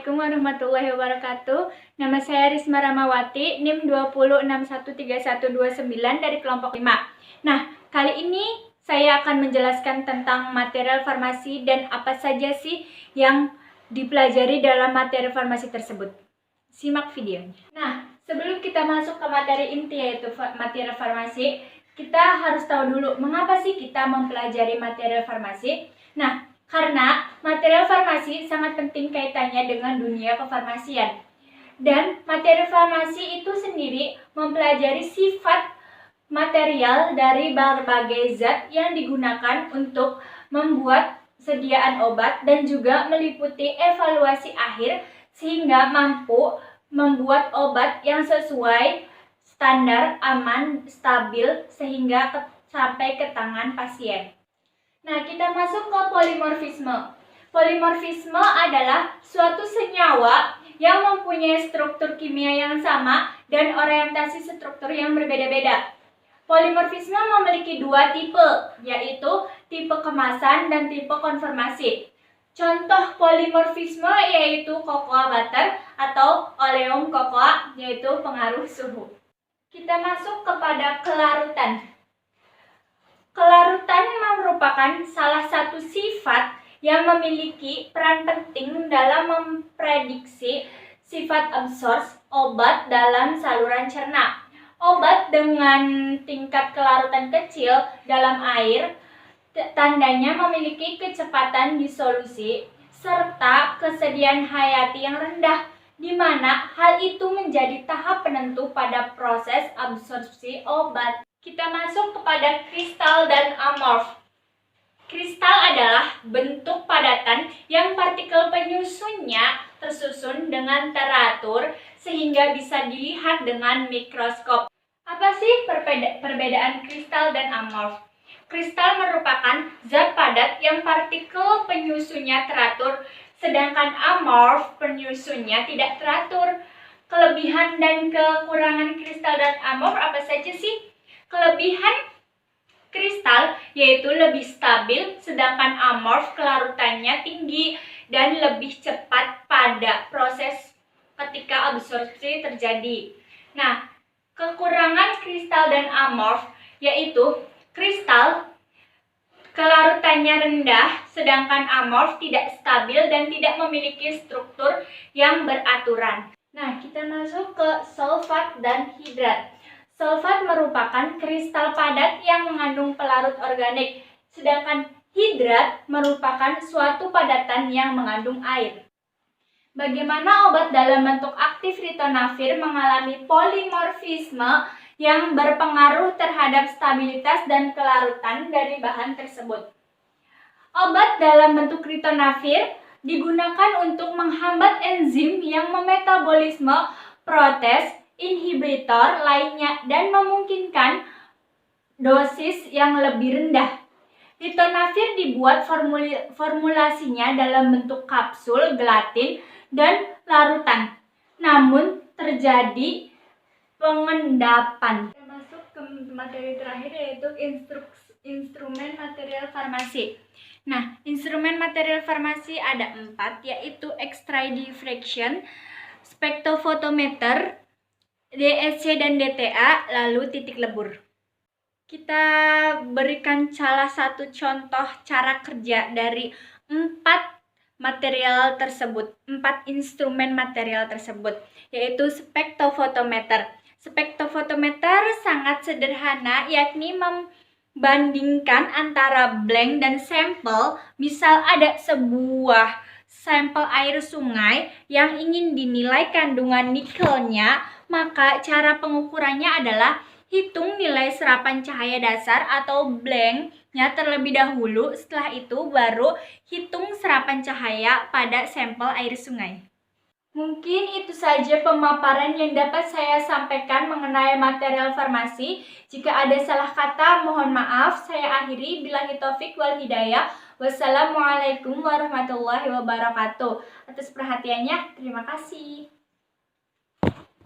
Assalamualaikum warahmatullahi wabarakatuh. Nama saya Risma Ramawati, NIM 20613129 dari kelompok 5. Nah, kali ini saya akan menjelaskan tentang material farmasi dan apa saja sih yang dipelajari dalam materi farmasi tersebut. Simak videonya. Nah, sebelum kita masuk ke materi inti yaitu materi farmasi, kita harus tahu dulu mengapa sih kita mempelajari material farmasi. Nah, karena material farmasi sangat penting kaitannya dengan dunia kefarmasian. Dan material farmasi itu sendiri mempelajari sifat material dari berbagai zat yang digunakan untuk membuat sediaan obat dan juga meliputi evaluasi akhir sehingga mampu membuat obat yang sesuai standar, aman, stabil sehingga sampai ke tangan pasien. Nah, kita masuk ke polimorfisme. Polimorfisme adalah suatu senyawa yang mempunyai struktur kimia yang sama dan orientasi struktur yang berbeda-beda. Polimorfisme memiliki dua tipe, yaitu tipe kemasan dan tipe konformasi. Contoh polimorfisme yaitu cocoa butter atau oleum cocoa, yaitu pengaruh suhu. Kita masuk kepada kelarutan. Kelarutan merupakan salah satu sifat yang memiliki peran penting dalam memprediksi sifat absorpsi obat dalam saluran cerna. Obat dengan tingkat kelarutan kecil dalam air tandanya memiliki kecepatan disolusi serta kesediaan hayati yang rendah, di mana hal itu menjadi tahap penentu pada proses absorpsi obat. Kita masuk kepada kristal dan amorf. Kristal adalah bentuk padatan yang partikel penyusunnya tersusun dengan teratur sehingga bisa dilihat dengan mikroskop. Apa sih perbedaan kristal dan amorf? Kristal merupakan zat padat yang partikel penyusunnya teratur, sedangkan amorf penyusunnya tidak teratur. Kelebihan dan kekurangan kristal dan amorf apa saja sih? Kelebihan kristal yaitu lebih stabil, sedangkan amorf kelarutannya tinggi dan lebih cepat pada proses ketika absorpsi terjadi. Nah, kekurangan kristal dan amorf yaitu kristal kelarutannya rendah, sedangkan amorf tidak stabil dan tidak memiliki struktur yang beraturan. Nah, kita masuk ke sulfat dan hidrat. Sulfat merupakan kristal padat yang mengandung pelarut organik, sedangkan hidrat merupakan suatu padatan yang mengandung air. Bagaimana obat dalam bentuk aktif ritonavir mengalami polimorfisme yang berpengaruh terhadap stabilitas dan kelarutan dari bahan tersebut? Obat dalam bentuk ritonavir digunakan untuk menghambat enzim yang memetabolisme protease inhibitor lainnya dan memungkinkan dosis yang lebih rendah. Ritonavir dibuat formulasinya dalam bentuk kapsul, gelatin, dan larutan. Namun terjadi pengendapan. Kita masuk ke materi terakhir yaitu instrumen material farmasi. Nah, instrumen material farmasi ada 4, yaitu X-ray diffraction, spektrofotometer, DSC dan DTA, lalu titik lebur. Kita berikan salah satu contoh cara kerja dari 4 material tersebut, 4 instrumen material tersebut, yaitu spektrofotometer. Spektrofotometer sangat sederhana, yakni membandingkan antara blank dan sampel. Misal ada sebuah sampel air sungai yang ingin dinilai kandungan nikelnya, maka cara pengukurannya adalah hitung nilai serapan cahaya dasar atau blanknya terlebih dahulu. Setelah itu baru hitung serapan cahaya pada sampel air sungai. Mungkin itu saja pemaparan yang dapat saya sampaikan mengenai material farmasi. Jika ada salah kata, mohon maaf. Saya akhiri. Billahi taufik wal hidayah. Wassalamualaikum warahmatullahi wabarakatuh. Atas perhatiannya, terima kasih.